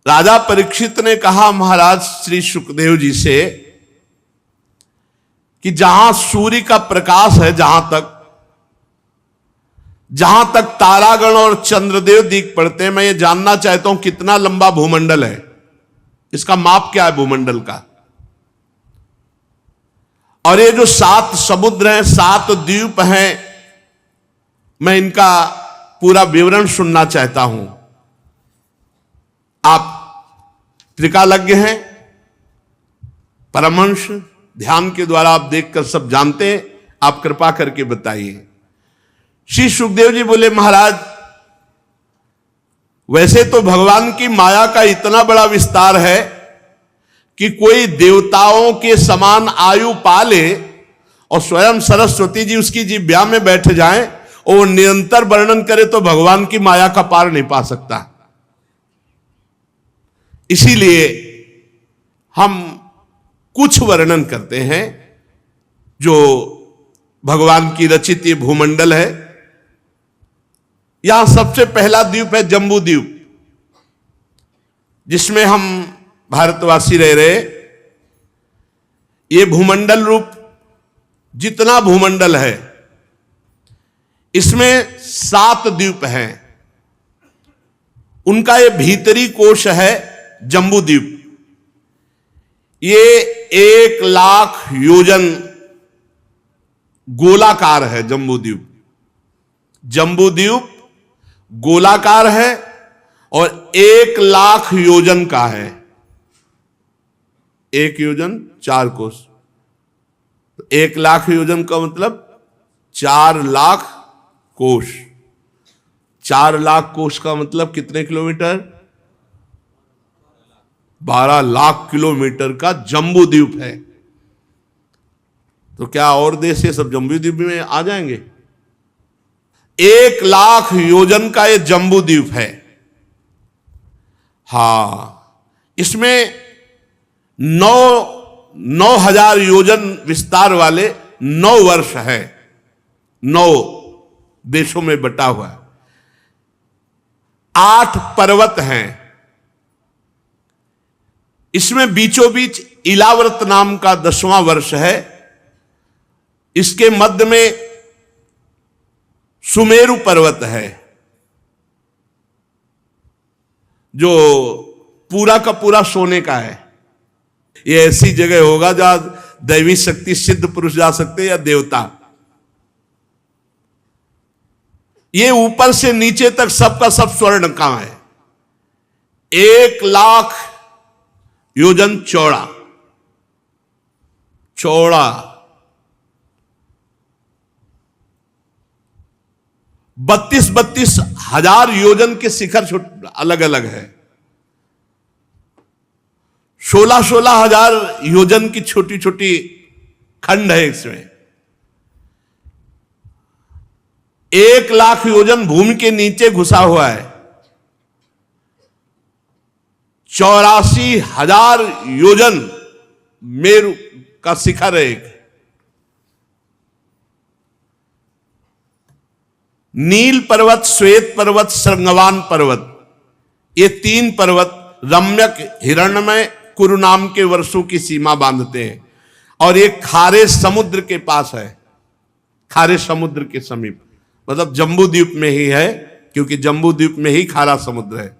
राजा परीक्षित ने कहा महाराज श्री सुखदेव जी से कि जहां सूर्य का प्रकाश है, जहां तक तारागण और चंद्रदेव दिख पड़ते हैं, मैं ये जानना चाहता हूं कितना लंबा भूमंडल है, इसका माप क्या है भूमंडल का। और ये जो 7 समुद्र हैं, 7 द्वीप हैं, मैं इनका पूरा विवरण सुनना चाहता हूं। आप त्रिकालज्ञ हैं, परमहंस, ध्यान के द्वारा आप देखकर सब जानते हैं, आप कृपा करके बताइए। श्री सुखदेव जी बोले महाराज वैसे तो भगवान की माया का इतना बड़ा विस्तार है कि कोई देवताओं के समान आयु पाले और स्वयं सरस्वती जी उसकी जिह्वा में बैठ जाएं और वो निरंतर वर्णन करे तो भगवान की माया का पार नहीं पा सकता। इसीलिए हम कुछ वर्णन करते हैं जो भगवान की रचित ये भूमंडल है। यहां सबसे पहला द्वीप है जम्बू द्वीप, जिसमें हम भारतवासी रह रहे। ये भूमंडल रूप जितना भूमंडल है इसमें 7 द्वीप हैं। उनका ये भीतरी कोश है जम्बू द्वीप। ये 1 लाख योजन गोलाकार है जम्बू द्वीप। जम्बू द्वीप गोलाकार है और 1 लाख योजन का है। 1 योजन 4 कोस, 1 लाख योजन का मतलब 4 लाख कोश। 4 लाख कोश का मतलब कितने किलोमीटर? 12 लाख किलोमीटर का जम्बू द्वीप है। तो क्या और देश ये सब जम्बू द्वीप में आ जाएंगे? 1 लाख योजन का ये जम्बू द्वीप है। हां, इसमें 9,000 योजन विस्तार वाले 9 वर्ष है। 9 देशों में बटा हुआ है। 8 पर्वत हैं। इसमें बीचों बीच इलाव्रत नाम का 10वां वर्ष है। इसके मध्य में सुमेरु पर्वत है जो पूरा का पूरा सोने का है। ये ऐसी जगह होगा जहां दैवी शक्ति सिद्ध पुरुष जा सकते हैं या देवता। ये ऊपर से नीचे तक सबका सब स्वर्ण का है। 1 लाख योजन चौड़ा 32 हजार योजन के शिखर अलग अलग है। 16 हजार योजन की छोटी छोटी खंड है इसमें। 1 लाख योजन भूमि के नीचे घुसा हुआ है। 84,000 योजन मेरु का शिखर है एक। नील पर्वत, श्वेत पर्वत, श्रृंगवान पर्वत, ये 3 पर्वत रम्यक हिरण्मय कुरु नाम के वर्षों की सीमा बांधते हैं। और ये खारे समुद्र के पास है, खारे समुद्र के समीप, मतलब जम्बू द्वीप में ही है, क्योंकि जम्बू द्वीप में ही खारा समुद्र है।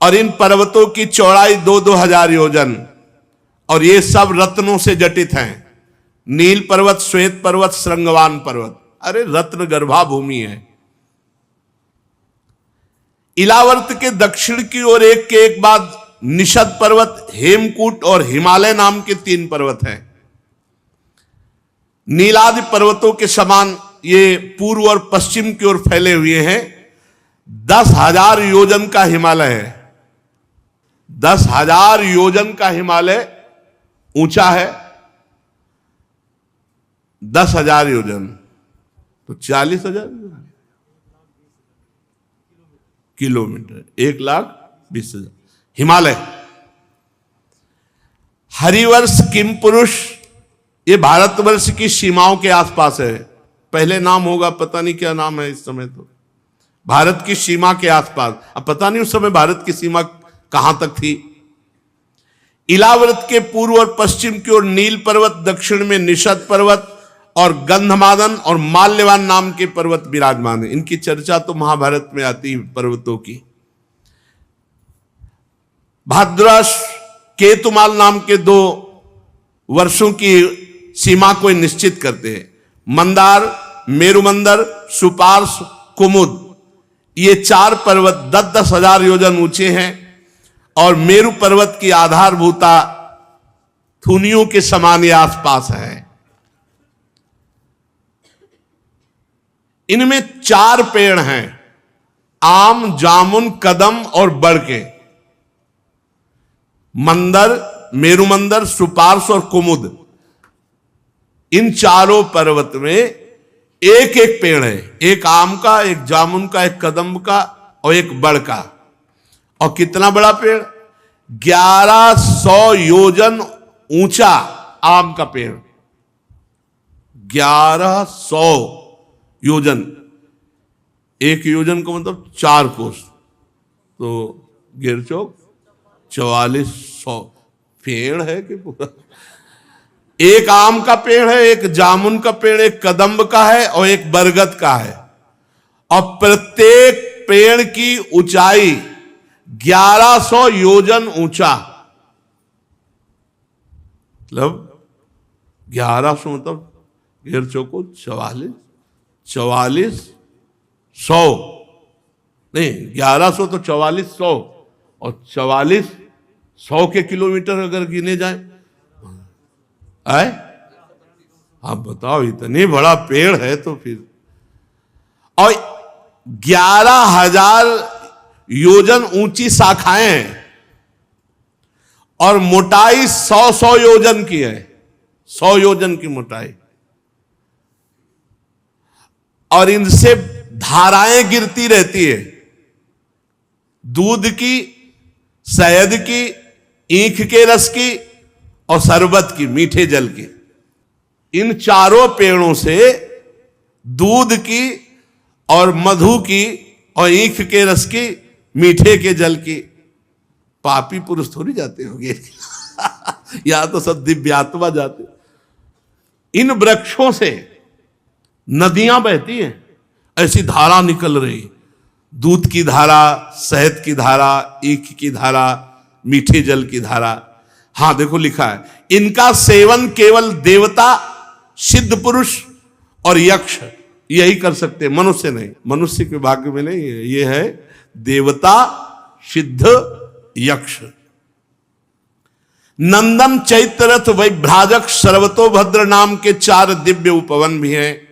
और इन पर्वतों की चौड़ाई 2-2 हजार योजन, और ये सब रत्नों से जटित हैं। नील पर्वत, श्वेत पर्वत, श्रृंगवान पर्वत, अरे रत्न गर्भा भूमि है। इलावर्त के दक्षिण की ओर एक के एक बाद निषद पर्वत, हेमकूट और हिमालय नाम के 3 पर्वत हैं। नीलादि पर्वतों के समान ये पूर्व और पश्चिम की ओर फैले हुए हैं। 10,000 योजन का हिमालय है। 10,000 योजन का हिमालय ऊंचा है। 10,000 योजन तो 40,000 किलोमीटर, 1,20,000 हिमालय। हरिवर्ष किम पुरुष, ये भारतवर्ष की सीमाओं के आसपास है। पहले नाम होगा, पता नहीं क्या नाम है इस समय। तो भारत की सीमा के आसपास, अब पता नहीं उस समय भारत की सीमा कहां तक थी। इलाव्रत के पूर्व और पश्चिम की ओर नील पर्वत, दक्षिण में निषद पर्वत और गंधमादन और माल्यवान नाम के पर्वत विराजमान है। इनकी चर्चा तो महाभारत में आती है पर्वतों की। भाद्रस केतुमाल नाम के 2 वर्षों की सीमा को निश्चित करते हैं। मंदार, मेरुमंदर, सुपार्श, कुमुद, ये 4 पर्वत 10-10 हजार योजन ऊंचे हैं और मेरु पर्वत की आधारभूता थुनियों के समान या आसपास है। इनमें 4 पेड़ हैं, आम, जामुन, कदम और बड़ के। मंदर, मेरुमंदर, सुपार्श और कुमुद, इन चारों पर्वत में एक एक पेड़ है, एक आम का, एक जामुन का, एक कदम का और एक बड़ का। और कितना बड़ा पेड़, 1100 योजन ऊंचा आम का पेड़, 1100 योजन। एक योजन का मतलब 4 कोस, तो गिरचौक 4400 पेड़ है कि पूरा। एक आम का पेड़ है, एक जामुन का पेड़, एक कदम्ब का है और एक बरगद का है। और प्रत्येक पेड़ की ऊंचाई 1100 योजन ऊंचा, मतलब 1100 मतलब घेर चौको 4400 नहीं, 1100 तो 4400 और 4400 के किलोमीटर अगर गिने जाए, आए आप बताओ, इतनी बड़ा पेड़ है तो फिर। और 11,000 योजन ऊंची शाखाएं हैं और मोटाई 100 योजन की है, 100 योजन की मोटाई। और इनसे धाराएं गिरती रहती है, दूध की, शहद की, ईख के रस की और शरबत की, मीठे जल की। इन चारों पेड़ों से दूध की और मधु की और ईख के रस की, मीठे के जल की। पापी पुरुष थोड़ी जाते होंगे या तो सब दिव्यात्मा जाते। इन वृक्षों से नदियां बहती हैं, ऐसी धारा निकल रही, दूध की धारा, शहद की धारा, ईख की धारा, मीठे जल की धारा। हां देखो लिखा है, इनका सेवन केवल देवता, सिद्ध पुरुष और यक्ष यही कर सकते हैं, मनुष्य नहीं। मनुष्य के भाग्य में नहीं, ये है देवता, सिद्ध, यक्ष। नंदन, चैत्ररथ, वैभ्राजक, सर्वतोभद्र नाम के 4 दिव्य उपवन भी हैं।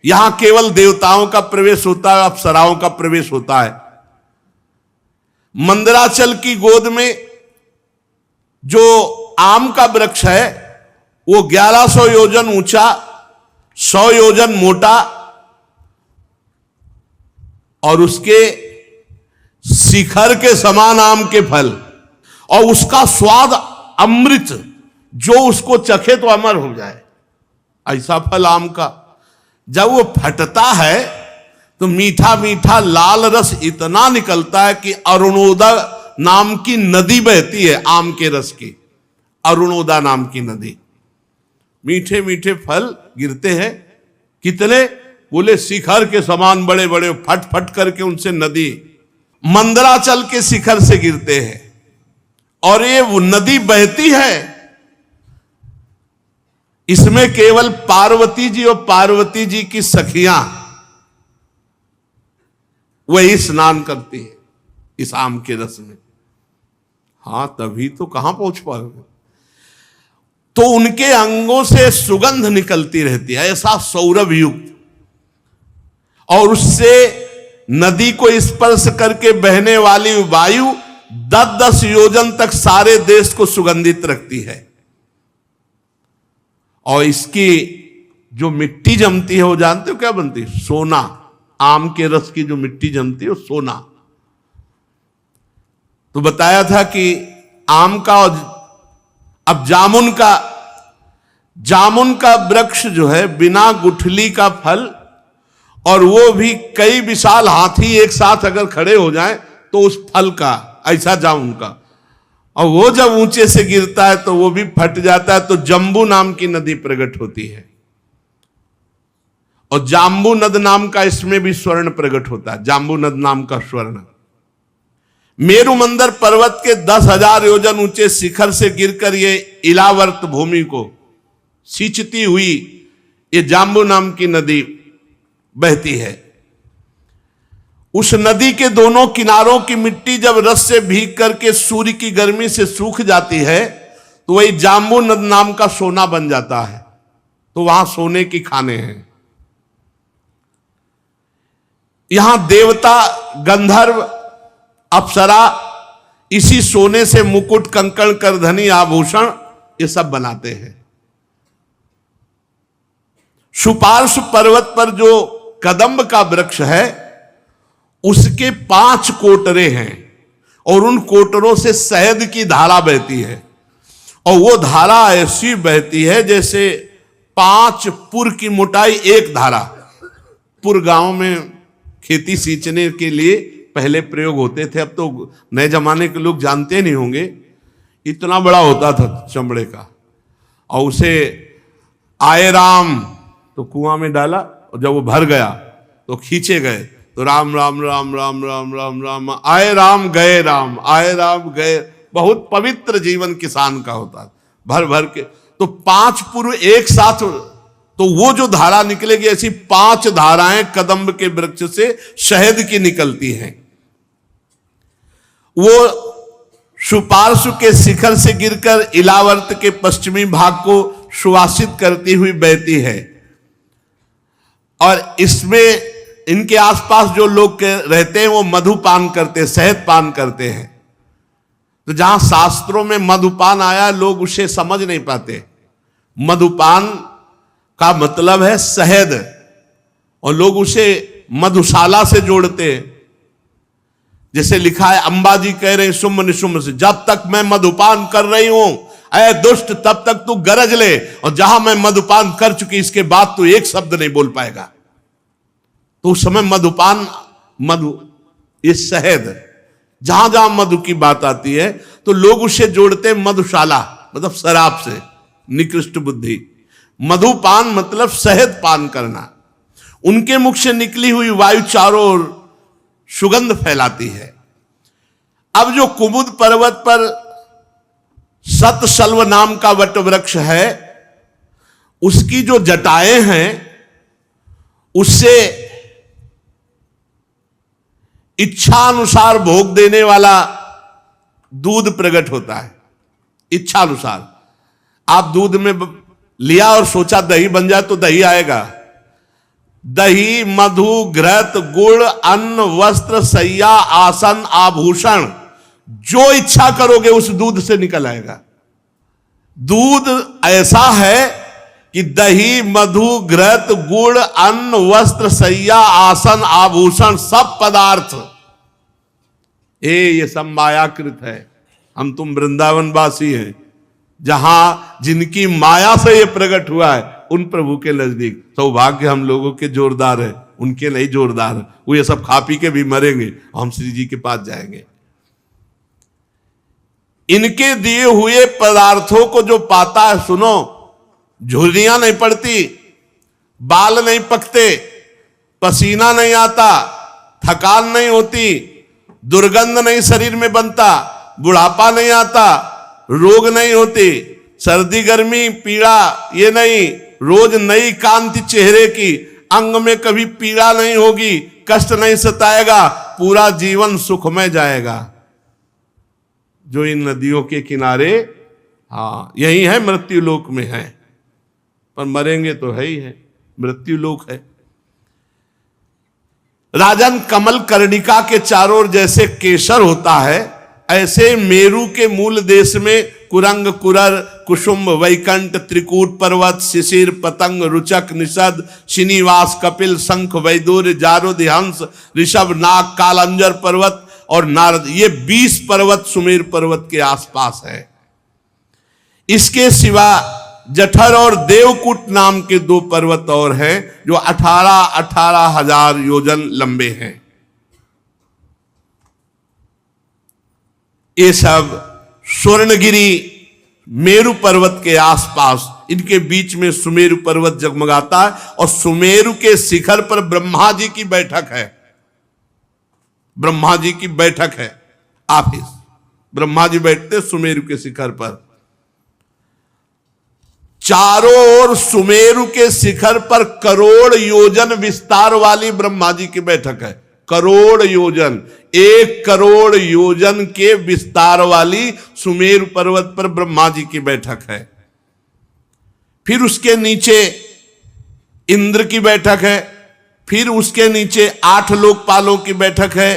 यहां केवल देवताओं का प्रवेश होता है, अप्सराओं का प्रवेश होता है। मंदराचल की गोद में जो आम का वृक्ष है वो 1100 योजन ऊंचा, 100 योजन मोटा और उसके शिखर के समान आम के फल, और उसका स्वाद अमृत, जो उसको चखे तो अमर हो जाए, ऐसा फल आम का। जब वो फटता है तो मीठा मीठा लाल रस इतना निकलता है कि अरुणोदा नाम की नदी बहती है, आम के रस की, अरुणोदा नाम की नदी। मीठे मीठे फल गिरते हैं, कितने, बोले शिखर के समान बड़े बड़े, फट फट करके उनसे नदी मंदराचल के शिखर से गिरते हैं। और ये वो नदी बहती है, इसमें केवल पार्वती जी और पार्वती जी की सखियां वही स्नान करती है इस आम के रस में। हां तभी तो कहां पहुंच पाओगे। तो उनके अंगों से सुगंध निकलती रहती है, ऐसा सौरभ युक्त, और उससे नदी को स्पर्श करके बहने वाली वायु 10-10 योजन तक सारे देश को सुगंधित रखती है। और इसकी जो मिट्टी जमती है वो जानते हो क्या बनती है? सोना। आम के रस की जो मिट्टी जमती है वो सोना। तो बताया था कि आम का और अब जामुन का वृक्ष जो है बिना गुठली का फल, और वो भी कई विशाल हाथी एक साथ अगर खड़े हो जाएं तो उस फल का ऐसा जाम उनका। और वो जब ऊंचे से गिरता है तो वो भी फट जाता है, तो जम्बू नाम की नदी प्रकट होती है। और जाम्बू नद नाम का इसमें भी स्वर्ण प्रकट होता है, जाम्बू नद नाम का स्वर्ण। मेरु मंदर पर्वत के 10,000 योजन ऊंचे शिखर से गिरकर ये इलावर्त भूमि को सींचती हुई ये जाम्बू नाम की नदी बहती है। उस नदी के दोनों किनारों की मिट्टी जब रस से भीग करके सूर्य की गर्मी से सूख जाती है तो वही जाम्बू नद नाम का सोना बन जाता है। तो वहां सोने की खाने हैं। यहां देवता, गंधर्व, अप्सरा इसी सोने से मुकुट, कंकण, करधनी, आभूषण ये सब बनाते हैं। सुपार्श्व पर्वत पर जो कदम्ब का वृक्ष है उसके 5 कोटरे हैं और उन कोटरों से शहद की धारा बहती है। और वो धारा ऐसी बहती है जैसे 5 पुर की मोटाई एक धारा। पुर गांव में खेती सींचने के लिए पहले प्रयोग होते थे, अब तो नए जमाने के लोग जानते नहीं होंगे। इतना बड़ा होता था चमड़े का, और उसे आए राम तो कुआं में डाला और जब वो भर गया तो खींचे गए तो राम राम राम राम राम राम राम, आए राम गए राम, आए राम गए। बहुत पवित्र जीवन किसान का होता, भर भर के। तो 5 पुर एक साथ, तो वो जो धारा निकलेगी ऐसी 5 धाराएं कदम्ब के वृक्ष से शहद की निकलती हैं। वो सुपार्श्व के शिखर से गिरकर इलावर्त के पश्चिमी भाग को सुवासित करती हुई बहती है। और इसमें इनके आसपास जो लोग रहते हैं वो मधुपान करते हैं, शहद पान करते हैं। तो जहां शास्त्रों में मधुपान आया लोग उसे समझ नहीं पाते। मधुपान का मतलब है शहद, और लोग उसे मधुशाला से जोड़ते हैं। जैसे लिखा है, अंबाजी कह रहे सुम्भ निशुम्भ से, जब तक मैं मधुपान कर रही हूं ऐ दुष्ट तब तक तू गरज ले, और जहां मैं मधुपान कर चुकी इसके बाद तू एक शब्द नहीं बोल पाएगा। तो उस समय मधुपान, मधु ये शहद, जहां जहां मधु की बात आती है तो लोग उसे जोड़ते हैं मधुशाला, मतलब शराब से, निकृष्ट बुद्धि। मधुपान मतलब शहद पान करना। उनके मुख से निकली हुई वायु चारों ओर सुगंध फैलाती है। अब जो कुमुद पर्वत पर सतशल्व नाम का वट वृक्ष है, उसकी जो जटाएं हैं उससे इच्छा अनुसार भोग देने वाला दूध प्रकट होता है। इच्छा अनुसार आप दूध में लिया और सोचा दही बन जाए तो दही आएगा। दही, मधु, घृत, गुड़, अन्न, वस्त्र, सैया, आसन, आभूषण, जो इच्छा करोगे उस दूध से निकल आएगा। दूध ऐसा है कि दही, मधु, घृत, गुड़, अन्न, वस्त्र, सैया, आसन, आभूषण, सब पदार्थ ये सब मायाकृत है। हम तुम वृंदावनवासी हैं, जहां जिनकी माया से ये प्रकट हुआ है उन प्रभु के नजदीक सौभाग्य हम लोगों के जोरदार है, उनके नहीं जोरदार है। वो ये सब खा पी के भी मरेंगे, हम श्री जी के पास जाएंगे। इनके दिए हुए पदार्थों को जो पाता है, सुनो, झुर्रियां नहीं पड़ती, बाल नहीं पकते, पसीना नहीं आता, थकान नहीं होती, दुर्गंध नहीं शरीर में बनता, बुढ़ापा नहीं आता, रोग नहीं होती, सर्दी गर्मी पीड़ा ये नहीं, रोज नई कांति चेहरे की, अंग में कभी पीड़ा नहीं होगी, कष्ट नहीं सताएगा, पूरा जीवन सुखमय जाएगा। जो इन नदियों के किनारे, हाँ यही है, मृत्यु लोक में है, पर मरेंगे तो है ही है, मृत्यु लोक है। राजन, कमल कर्णिका के चारों ओर जैसे केसर होता है, ऐसे मेरु के मूल देश में कुरंग, कुरर, कुसुम, वैकंठ, त्रिकूट पर्वत, शिशिर, पतंग, रुचक, निषद, श्रीनिवास, कपिल, शंख, वैदूर्य, जारुद, हंस, ऋषभ, नाग, कालंजर पर्वत और नारद, ये 20 पर्वत सुमेर पर्वत के आसपास है। इसके सिवा जठर और देवकूट नाम के 2 पर्वत और हैं जो 18,000 योजन लंबे हैं। ये सब स्वर्णगिरी मेरु पर्वत के आसपास, इनके बीच में सुमेरु पर्वत जगमगाता है और सुमेरु के शिखर पर ब्रह्मा जी की बैठक है। ब्रह्मा जी की बैठक है, ऑफिस। ब्रह्मा जी बैठते सुमेरु के शिखर पर। चारों ओर सुमेरु के शिखर पर करोड़ योजन विस्तार वाली ब्रह्मा जी की बैठक है। करोड़ योजन, 1 करोड़ योजन के विस्तार वाली सुमेरु पर्वत पर ब्रह्मा जी की बैठक है। फिर उसके नीचे इंद्र की बैठक है, फिर उसके नीचे 8 लोकपालों की बैठक है।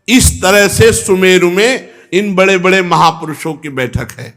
इस तरह से सुमेरु में इन बड़े बड़े महापुरुषों की बैठक है।